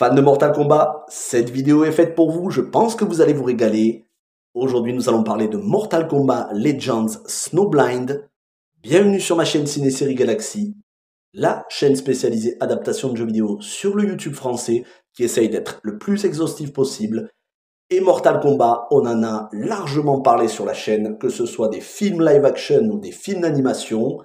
Fans de Mortal Kombat, cette vidéo est faite pour vous, je pense que vous allez vous régaler. Aujourd'hui, nous allons parler de Mortal Kombat Legends Snowblind. Bienvenue sur ma chaîne Ciné-Série Galaxy, la chaîne spécialisée adaptation de jeux vidéo sur le YouTube français qui essaye d'être le plus exhaustif possible. Et Mortal Kombat, on en a largement parlé sur la chaîne, que ce soit des films live action ou des films d'animation.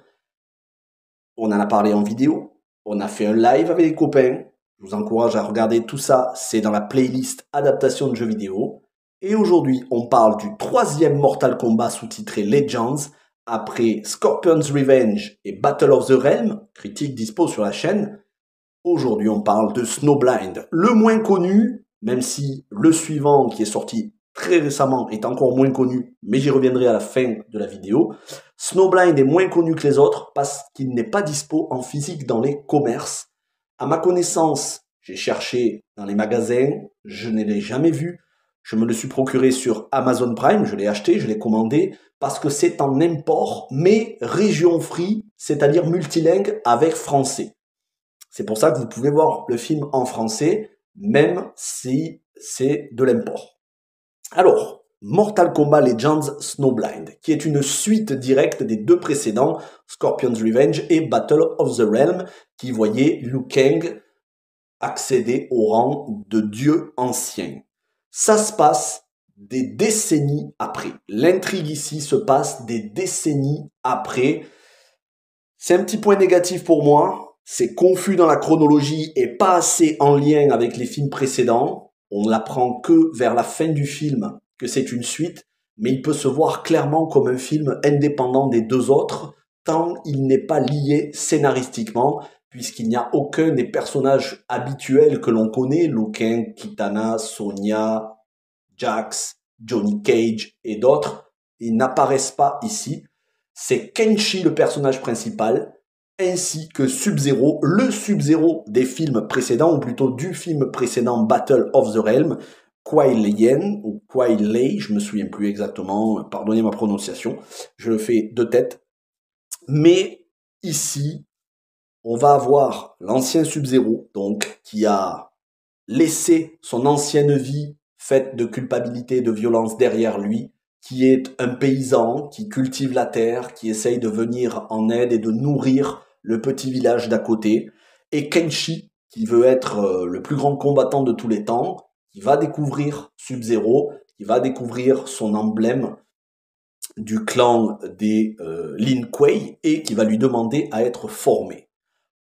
On en a parlé en vidéo, on a fait un live avec les copains. Je vous encourage à regarder tout ça, c'est dans la playlist adaptation de jeux vidéo. Et aujourd'hui, on parle du troisième Mortal Kombat sous-titré Legends, après Scorpion's Revenge et Battle of the Realm, critique dispo sur la chaîne. Aujourd'hui, on parle de Snowblind, le moins connu, même si le suivant qui est sorti très récemment est encore moins connu, mais j'y reviendrai à la fin de la vidéo. Snowblind est moins connu que les autres parce qu'il n'est pas dispo en physique dans les commerces. À ma connaissance, j'ai cherché dans les magasins, je ne l'ai jamais vu. Je me le suis procuré sur Amazon Prime, je l'ai acheté, je l'ai commandé, parce que c'est en import, mais région free, c'est-à-dire multilingue avec français. C'est pour ça que vous pouvez voir le film en français, même si c'est de l'import. Alors, Mortal Kombat Legends Snowblind, qui est une suite directe des deux précédents, Scorpion's Revenge et Battle of the Realm, qui voyaient Liu Kang accéder au rang de dieu ancien. Ça se passe des décennies après. L'intrigue ici se passe des décennies après. C'est un petit point négatif pour moi. C'est confus dans la chronologie et pas assez en lien avec les films précédents. On l'apprend que vers la fin du film que c'est une suite, mais il peut se voir clairement comme un film indépendant des deux autres, tant il n'est pas lié scénaristiquement, puisqu'il n'y a aucun des personnages habituels que l'on connaît, Liu Kang, Kitana, Sonya, Jax, Johnny Cage et d'autres, ils n'apparaissent pas ici. C'est Kenshi le personnage principal, ainsi que Sub-Zero, le Sub-Zero des films précédents, ou plutôt du film précédent Battle of the Realm, Kuai Lian, ou Kuai Lei, je me souviens plus exactement, pardonnez ma prononciation, je le fais de tête. Mais ici, on va avoir l'ancien Sub-Zero, donc, qui a laissé son ancienne vie faite de culpabilité, de violence derrière lui, qui est un paysan, qui cultive la terre, qui essaye de venir en aide et de nourrir le petit village d'à côté, et Kenshi, qui veut être le plus grand combattant de tous les temps, qui va découvrir Sub-Zero, qui va découvrir son emblème du clan des Lin Kuei, et qui va lui demander à être formé.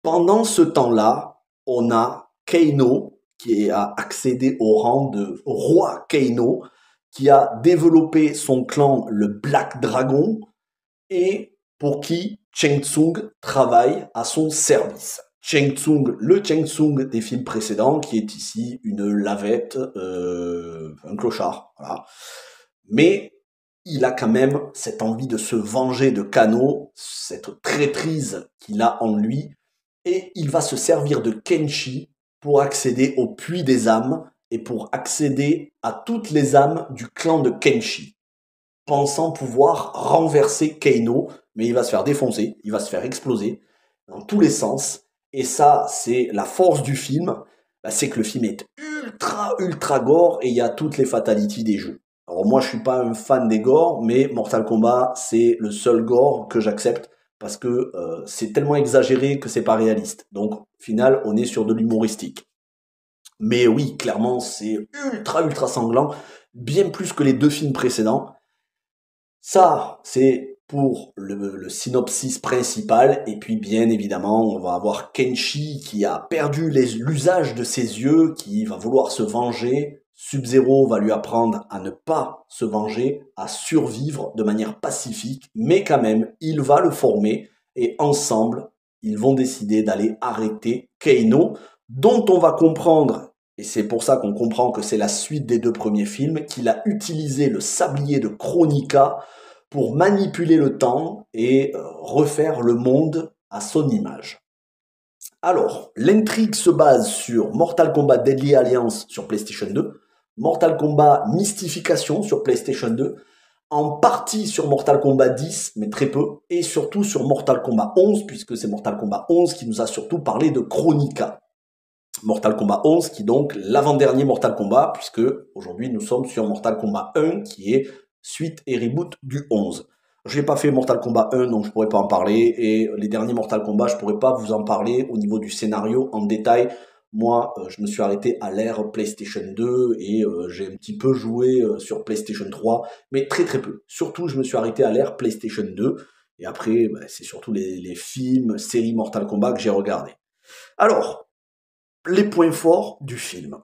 Pendant ce temps-là, on a Kano, qui a accédé au rang de roi Kano, qui a développé son clan, le Black Dragon, et pour qui Shang Tsung travaille à son service. Shang Tsung, le Shang Tsung des films précédents, qui est ici une lavette, un clochard, voilà. Mais il a quand même cette envie de se venger de Kano, cette traîtrise qu'il a en lui, et il va se servir de Kenshi pour accéder au puits des âmes et pour accéder à toutes les âmes du clan de Kenshi, pensant pouvoir renverser Kano, mais il va se faire défoncer, il va se faire exploser dans tous les sens. Et ça, c'est la force du film, c'est que le film est ultra gore et il y a toutes les fatalities des jeux. Alors moi, je suis pas un fan des gore, mais Mortal Kombat, c'est le seul gore que j'accepte parce que c'est tellement exagéré que c'est pas réaliste. Donc, au final, on est sur de l'humoristique. Mais oui, clairement, c'est ultra sanglant, bien plus que les deux films précédents. Ça, c'est pour le synopsis principal. Et puis, bien évidemment, on va avoir Kenshi qui a perdu l'usage de ses yeux, qui va vouloir se venger. Sub-Zero va lui apprendre à ne pas se venger, à survivre de manière pacifique, mais quand même, il va le former et ensemble, ils vont décider d'aller arrêter Kano, dont on va comprendre, et c'est pour ça qu'on comprend que c'est la suite des deux premiers films, qu'il a utilisé le sablier de Kronika pour manipuler le temps et refaire le monde à son image. Alors, l'intrigue se base sur Mortal Kombat Deadly Alliance sur PlayStation 2, Mortal Kombat Mystification sur PlayStation 2, en partie sur Mortal Kombat 10, mais très peu, et surtout sur Mortal Kombat 11, puisque c'est Mortal Kombat 11 qui nous a surtout parlé de Kronika. Mortal Kombat 11 qui est donc l'avant-dernier Mortal Kombat, puisque aujourd'hui nous sommes sur Mortal Kombat 1 qui est suite et reboot du 11. Je n'ai pas fait Mortal Kombat 1 donc je pourrais pas en parler, et les derniers Mortal Kombat je pourrais pas vous en parler au niveau du scénario en détail. Moi je me suis arrêté à l'ère PlayStation 2 et j'ai un petit peu joué sur PlayStation 3, mais très très peu. Surtout je me suis arrêté à l'ère PlayStation 2 et après c'est surtout les films, séries Mortal Kombat que j'ai regardé. Alors, les points forts du film.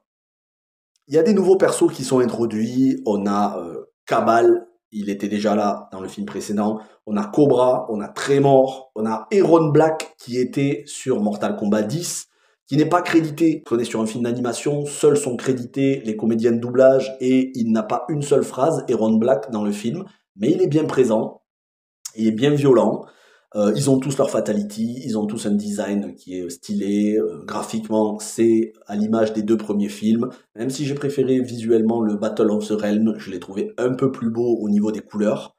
Il y a des nouveaux persos qui sont introduits. On a Kabal, il était déjà là dans le film précédent. On a Cobra, on a Tremor, on a Aaron Black qui était sur Mortal Kombat 10, qui n'est pas crédité. On est sur un film d'animation, seuls sont crédités les comédiens de doublage et il n'a pas une seule phrase, Aaron Black, dans le film, mais il est bien présent, il est bien violent. Ils ont tous leur fatality, ils ont tous un design qui est stylé, graphiquement c'est à l'image des deux premiers films, même si j'ai préféré visuellement le Battle of the Realm, je l'ai trouvé un peu plus beau au niveau des couleurs.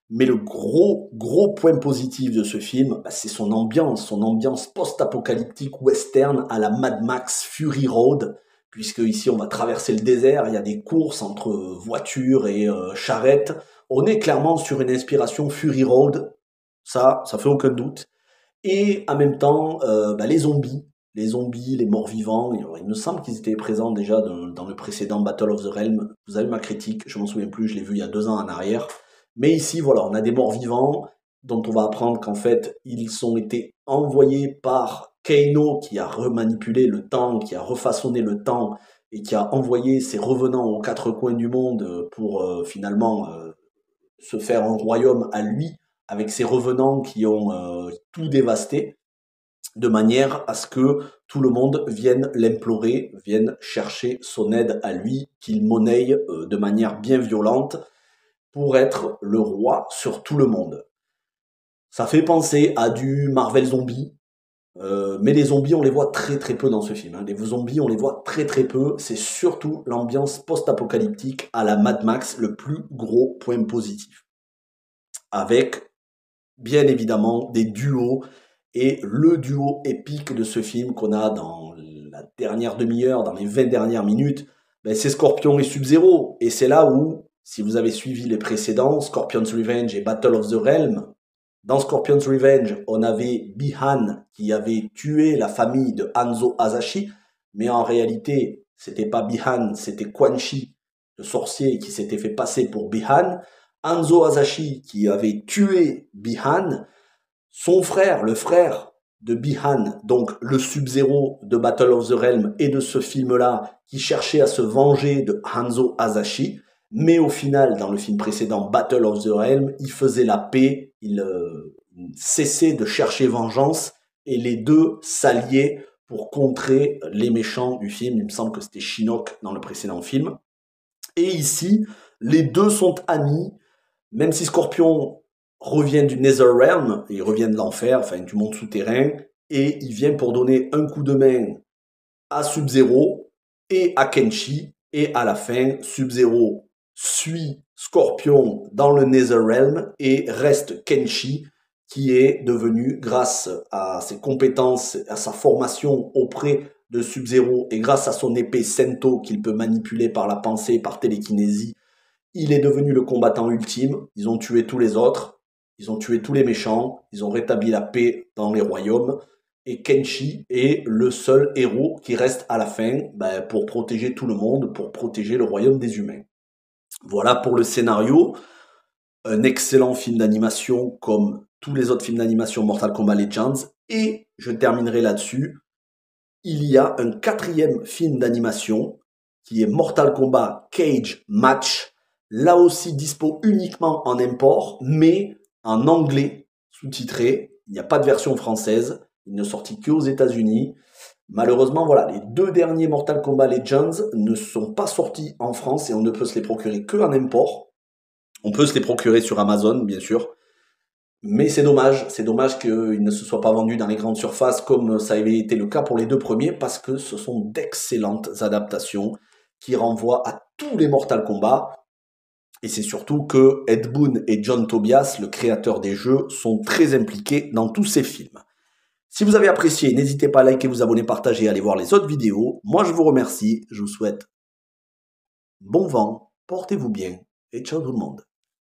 Mais le gros point positif de ce film, c'est son ambiance post-apocalyptique western à la Mad Max Fury Road, puisque ici on va traverser le désert, il y a des courses entre voitures et charrettes. On est clairement sur une inspiration Fury Road, ça fait aucun doute. Et en même temps, les zombies, les morts-vivants, il me semble qu'ils étaient présents déjà dans le précédent Battle of the Realm. Vous avez ma critique, je m'en souviens plus, je l'ai vu il y a 2 ans en arrière. Mais ici, voilà, on a des morts-vivants dont on va apprendre qu'en fait, ils ont été envoyés par Kano qui a remanipulé le temps, qui a refaçonné le temps et qui a envoyé ses revenants aux 4 coins du monde pour finalement se faire un royaume à lui, avec ses revenants qui ont tout dévasté, de manière à ce que tout le monde vienne l'implorer, vienne chercher son aide à lui, qu'il monnaie de manière bien violente pour être le roi sur tout le monde. Ça fait penser à du Marvel Zombie, mais les zombies on les voit très très peu dans ce film. Les zombies on les voit très très peu, c'est surtout l'ambiance post-apocalyptique à la Mad Max, le plus gros point positif. Avec bien évidemment des duos, et le duo épique de ce film qu'on a dans la dernière demi-heure, dans les 20 dernières minutes, c'est Scorpion et Sub-Zero. Et c'est là où, si vous avez suivi les précédents, Scorpion's Revenge et Battle of the Realm, dans Scorpion's Revenge, on avait Bihan qui avait tué la famille de Hanzo Hasashi, mais en réalité, c'était pas Bihan, c'était Quan Chi, le sorcier qui s'était fait passer pour Bihan. Hanzo Hasashi qui avait tué Bihan, son frère, le frère de Bihan, donc le Sub-Zero de Battle of the Realm et de ce film-là, qui cherchait à se venger de Hanzo Hasashi, mais au final, dans le film précédent, Battle of the Realm, il faisait la paix, il cessait de chercher vengeance, et les deux s'alliaient pour contrer les méchants du film. Il me semble que c'était Shinnok dans le précédent film. Et ici, les deux sont amis, même si Scorpion revient du Netherrealm, il revient de l'enfer, enfin du monde souterrain, et il vient pour donner un coup de main à Sub-Zero et à Kenshi, et à la fin, Sub-Zero suit Scorpion dans le Netherrealm et reste Kenshi, qui est devenu, grâce à ses compétences, à sa formation auprès de Sub-Zero et grâce à son épée Sento qu'il peut manipuler par la pensée, par télékinésie, il est devenu le combattant ultime. Ils ont tué tous les autres, ils ont tué tous les méchants, ils ont rétabli la paix dans les royaumes. Et Kenshi est le seul héros qui reste à la fin pour protéger tout le monde, pour protéger le royaume des humains. Voilà pour le scénario. Un excellent film d'animation comme tous les autres films d'animation Mortal Kombat Legends. Et je terminerai là-dessus. Il y a un 4e film d'animation qui est Mortal Kombat Cage Match. Là aussi dispo uniquement en import, mais en anglais sous-titré. Il n'y a pas de version française. Il n'est sorti qu'aux États-Unis. Malheureusement, voilà, les 2 derniers Mortal Kombat Legends ne sont pas sortis en France et on ne peut se les procurer que en import. On peut se les procurer sur Amazon, bien sûr. Mais c'est dommage qu'ils ne se soient pas vendus dans les grandes surfaces comme ça avait été le cas pour les 2 premiers, parce que ce sont d'excellentes adaptations qui renvoient à tous les Mortal Kombat. Et c'est surtout que Ed Boon et John Tobias, le créateur des jeux, sont très impliqués dans tous ces films. Si vous avez apprécié, n'hésitez pas à liker, vous abonner, partager et aller voir les autres vidéos. Moi, je vous remercie. Je vous souhaite bon vent, portez-vous bien et ciao tout le monde.